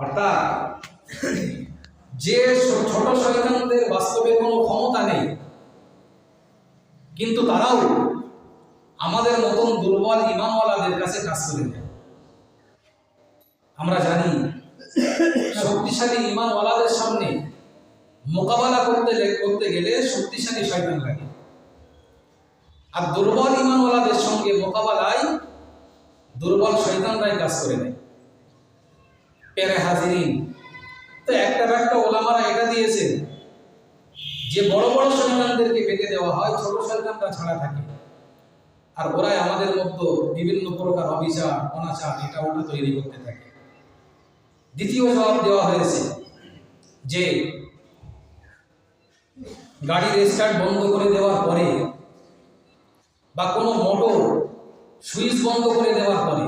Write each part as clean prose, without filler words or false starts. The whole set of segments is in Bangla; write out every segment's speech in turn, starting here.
অর্থাৎ যে ছোট শয়তানদের বাস্তবে কোনো ক্ষমতা নেই, কিন্তু তারাও আমাদের মতন দুর্বল ঈমানওয়ালাদের কাছে কাজ করে নেয়। আমরা জানি শক্তিশালী ঈমানওয়ালাদের সামনে মোকাবেলা করতে গেলে শক্তিশালী শয়তান লাগে, আর দুর্বল ঈমানওয়ালাদের সঙ্গে মোকাবেলায় দুর্বল শয়তানরাই কাজ করে নেয়। প্যারে হাজিরিন, তো একটা ব্যাখ্যা ওলামারা এটা দিয়েছেন যে বড় বড় শয়তানদেরকে বেঁধে দেওয়া হয়, ছোট শয়তানরা ছাড়া থাকে, আর ওরাই আমাদের মধ্যে বিভিন্ন প্রকার অবিচার অনাচার এটা ওটা তৈরি করতে থাকে। দ্বিতীয় জবাব দেওয়া হয়েছে যে গাড়ির স্টার্ট বন্ধ করে দেওয়ার পরে বা কোনো মোটর সুইচ বন্ধ করে দেওয়ার পরে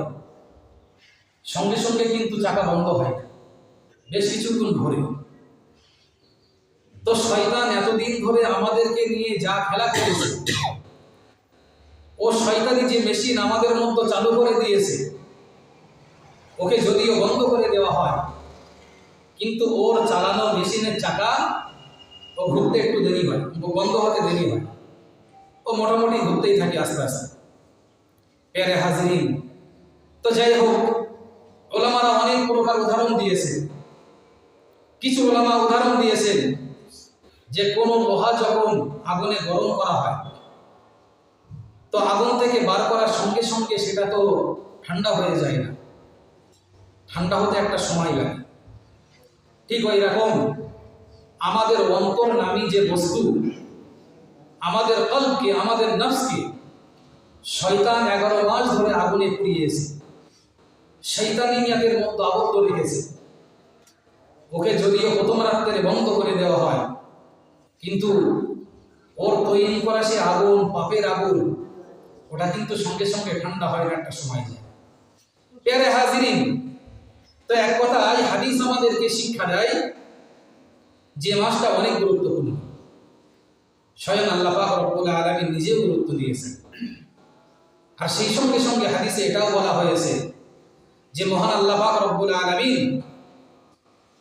সঙ্গে সঙ্গে কিন্তু চাকা বন্ধ হয় না, বেশ কিছুক্ষণ ধরে। তো শয়তান এতদিন ধরে আমাদেরকে নিয়ে যা খেলা করেছে, ও শয়তানি যে মেশিন আমাদের মধ্যে চালু করে দিয়েছে, ওকে যদিও বন্ধ করে দেওয়া হয়, কিন্তু ওর চালানো মেশিনের চাকা ও ঘুরতে একটু দেরি হয়, বন্ধ হতে দেরি হয়, ও মোটামুটি ঘুরতেই থাকে আস্তে আস্তে। প্যারে হাজিরিন, তো যাই হোক, ওলামারা অনেক প্রকার উদাহরণ দিয়েছে। কিছু ওলামা উদাহরণ দিয়েছেন যে কোনো লোহা যখন আগুনে গরম করা হয়, তো আগুন থেকে বার করার সঙ্গে সঙ্গে সেটা তো ঠান্ডা হয়ে যায় না, ঠান্ডা হতে একটা সময় লাগে। ঠিক ওই রকম আমাদের অন্তর নামী যে বস্তু, আমাদের কলবকে, আমাদের নফসকে শয়তান 11 মাস ধরে আগুনে পুড়িয়েছে, শয়তানি নিয়তের মধ্যে আবদ্ধ রেখেছে। ওকে যদিও প্রথম রাত্রে বন্ধ করে দেওয়া হয়, কিন্তু ওর তৈরি করা সে আগুন, পাপের আগুন, ওটা কিন্তু সঙ্গে সঙ্গে ঠান্ডা হয় না, একটা সময় যায়। প্যারে হাজিরিন, তো এক কথায় হাদিস আমাদেরকে শিক্ষা দেয় যে মাসটা অনেক গুরুত্বপূর্ণ। স্বয়ং আল্লাহ পাক রব্বুল আলামিন নিজেও গুরুত্ব দিয়েছেন। আর সেই সঙ্গে সঙ্গে হাদিসে এটাও বলা হয়েছে যে মহান আল্লাহ পাক রব্বুল আলামিন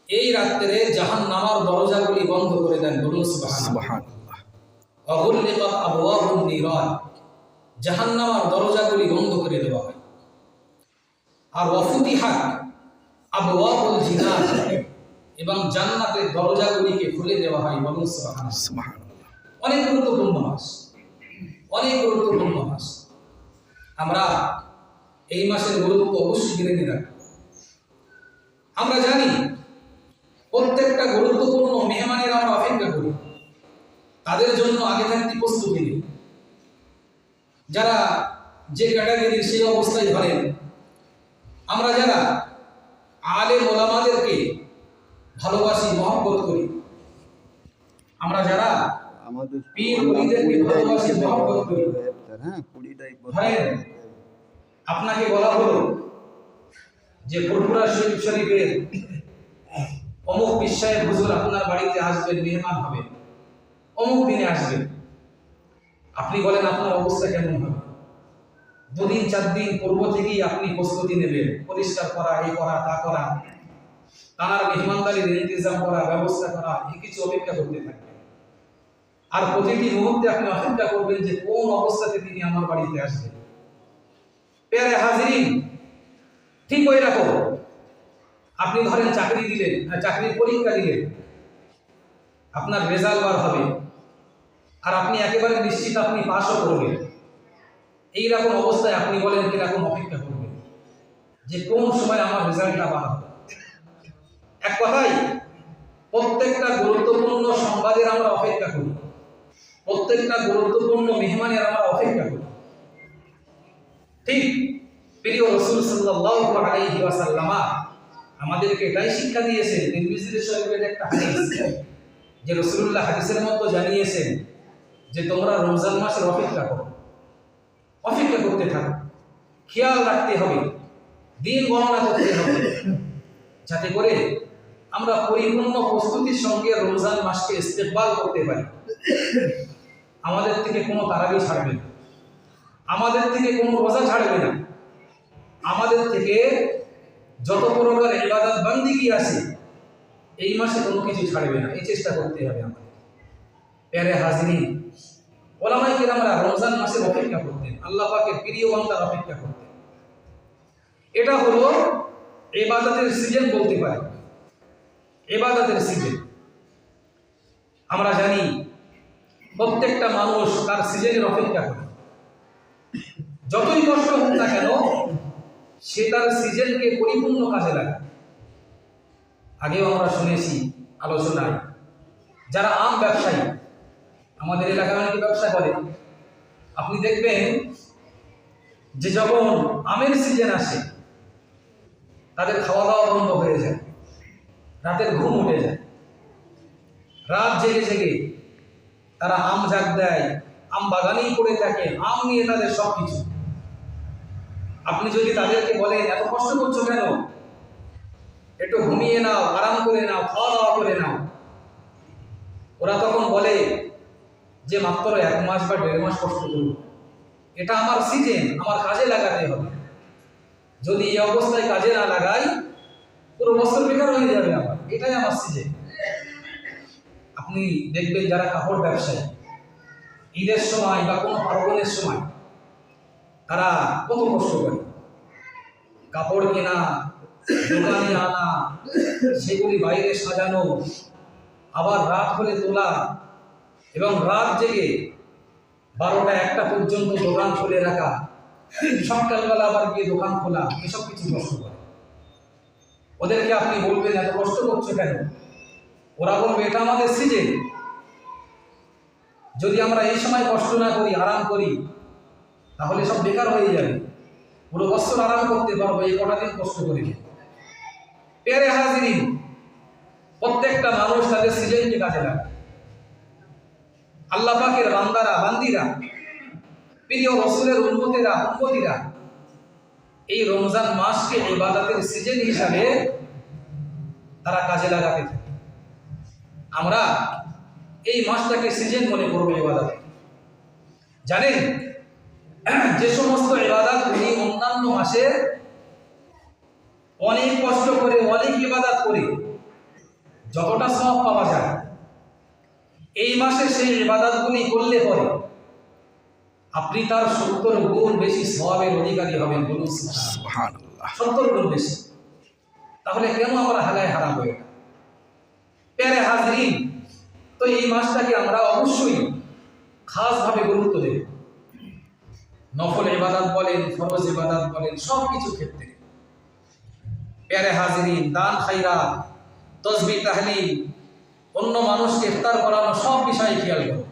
এই রাত্রে জাহান্নামের দরজাগুলি বন্ধ করে দেন। বলুন সুবহানাল্লাহ। অগুলিকাত আবওয়াবুন নিরান, জাহান্নামের দরজাগুলি বন্ধ করে দেওয়া হয়। আর ওয়াফুতিহাত আবওয়াবুল জিনান, এবং জান্নাতের দরজাগুলিকে খুলে দেওয়া হয়। বলুন সুবহানাল্লাহ। অনেক গুরুত্বপূর্ণ মাস, অনেক গুরুত্বপূর্ণ মাস। আমরা এই মাসের গুরুত্ব অবশ্যই জেনে রাখব। আমরা জানি প্রত্যেকটা গুরুত্বপূর্ণ মেহমানের আমরা অপেক্ষা করি, তাদের জন্য আগে থাকতে প্রস্তুতি নিই। যারা যে ক্যাটাগরির সেই অবস্থায় ধরেন, আমরা যারা আলেম ওলামাদেরকে ভালোবাসি, মহব্বত করি, আমরা যারা আমাদের পীর ওলিদেরকে ভালোবাসি, মহব্বত করি, ধরেন আপনাকে বলা হলো যে ফুরফুরা শরীফের অমুক পীর সাহেব হুজুর আপনার বাড়িতে আসবেন, মেহমান হবেন, অমুক দিনে আসবেন। আপনি বলেন আপনার অবস্থা কেমন হবে? 2 দিন 4 দিন পূর্ব থেকেই আপনি প্রস্তুতি নেবেন, পরিষ্কার করা, এই করা, তা করা, তার মেহমানদারির ইন্তজাম করা, ব্যবস্থা করা, এই কিছু অপেক্ষা করতে থাকবেন। আর প্রতিটি মুহূর্তে আপনি অপেক্ষা করবেন যে কোন অবস্থাতে তিনি আমার বাড়িতে আসবেন। প্যারে হাজিরিন, ঠিক ওই রকম আপনি ধরেন চাকরি দিলেন, চাকরির পরীক্ষা দিলেন, আপনার রেজাল্ট বার হবে, আর আপনি একেবারে নিশ্চিত আপনি পাসও করবেন। এইরকম অবস্থায় আপনি বলেন কিরকম অপেক্ষা করবেন যে কোন সময় আমার রেজাল্টটা বার হবে। এক কথায় প্রত্যেকটা গুরুত্বপূর্ণ সংবাদের আমরা অপেক্ষা করি, প্রত্যেকটা গুরুত্বপূর্ণ মেহমানের আমরা অপেক্ষা করি। ঠিক প্রিয় রাসূল সাল্লাল্লাহু আলাইহি ওয়াসাল্লাম আমাদেরকে এটাই শিক্ষা দিয়েছেন। তিরমিজি শরীফের একটা হাদিস যে রাসূলুল্লাহ হাদিসের মধ্যে জানিয়েছেন যে তোমরা রমজান মাসের অপেক্ষা করো, অপেক্ষা করতে থাকো, খেয়াল রাখতে হবে, দিন গণনা করতে হবে, যাতে করে আমরা পরিপূর্ণ প্রস্তুতির সঙ্গে রমজান মাসকে ইস্তেকবাল করতে পারি। আমাদের থেকে কোনো তারাবি ছাড়বে না, আমাদের থেকে কোনো রোজা ছাড়বে না, আমাদের থেকে যত প্রকার ইবাদত বান্দিগি আছে এই মাসে কোনো কিছু ছাড়বে না, এই চেষ্টা করতে হবে আমাদের। প্যারে হাজরিন, ওলামায়ে কেরামরা রমজান মাসের অপেক্ষা করতেন, আল্লাহ পাকের প্রিয় বান্দার অপেক্ষা করতেন। এটা হলো ইবাদতের সিজন বলতে পারে, ইবাদতের সিজন। আমরা জানি প্রত্যেকটা মানুষ তার সিজনের অপেক্ষা করে, যতই কষ্ট হোক না কেন সে তার সিজনকে পরিপূর্ণ কাজে লাগায়। আগেও আমরা শুনেছি আলোচনায়, যারা আম ব্যবসায়ী, আমাদের এলাকায় অনেকে ব্যবসা করে, আপনি দেখবেন যে যখন আমের সিজন আসে তাদের খাওয়া দাওয়া বন্ধ হয়ে যায়, রাতের ঘুম উঠে যায়, রাত জেগে জেগে তারা আম জাগ দেয়, আম বাগানেই পড়ে থাকে, আম নিয়ে তাদের সব কিছু। আপনি যদি তাদেরকে বলেন এত কষ্ট করছো কেন, একটু ঘুমিয়ে নাও, আরাম করে নাও, খাওয়া দাওয়া করে নাও, ওরা তখন বলে যে মাত্র 1 মাস বা 1.5 মাস কষ্ট করব, এটা আমার সিজন, আমার কাজে লাগাতে হবে। যদি এই অবস্থায় কাজে না লাগাই পুরো বছর বেকার হয়ে যাবে আমার, এটাই আমার সিজন। আপনি দেখবেন যারা কাপড় ব্যবসায়ী, ঈদের সময় বা কোনো পার্বণের সময় তারা কত কষ্ট করে, কাপড় কেনা, দোকানে আনা, সেগুলি বাইরে সাজানো, আবার রাত হলে তোলা, এবং রাত জেগে 12টা 1টা পর্যন্ত দোকান খুলে রাখা, সকালবেলা আবার গিয়ে দোকান খোলা, এসব কিছু কষ্ট করে। ওদেরকে আপনি বলবেন এত কষ্ট করছো কেন, ওরা বলবে এটা আমাদের সিজন। যদি আমরা এই সময় কষ্ট না করি, আরাম করি, তাহলে সব বেকার হয়ে যাবে, পুরো বছর আরাম করতে পারবো, এই কটা দিন কষ্ট করি। প্যারে হাজিরিন, প্রত্যেকটা মানুষ তাদের সিজনকে কাজে লাগায়। আল্লাহ পাকের বান্দারা, বান্দিরা, প্রিয় রাসূলের উম্মতেরা, উম্মতিরা এই রমজান মাসকে ইবাদতের সিজন হিসাবে তারা কাজে লাগাতে থাকে। আমরা এই মাসটাকে সিজন মনে করব ইবাদত। জানেন যে সমস্ত ইবাদতগুলি অন্যান্য মাসে অনেক কষ্ট করে, অনেক ইবাদত করে যতটা সওয়াব পাওয়া যায়, এই মাসে সেই ইবাদতগুলি করলে পরে আপনি তার 70 গুণ বেশি সওয়াবের অধিকারী হবেন। বলুন সুবহানাল্লাহ, 70 গুণ বেশি। তাহলে কেন আমরা হালায় হারাম হয়ে গেল? প্যারে হাজরিন, তো এই মাসটাকে আমরা অবশ্যই খাসভাবে গুরুত্ব দেব। নফল ইবাদত বলেন, ফরজ ইবাদত বলেন, সব কিছু ক্ষেত্রে প্যারে হাজরিন, দান খায়রাত, তাসবিহ তাহলিল, অন্য মানুষকে ইফতার করানো, সব বিষয়ে খেয়াল করুন।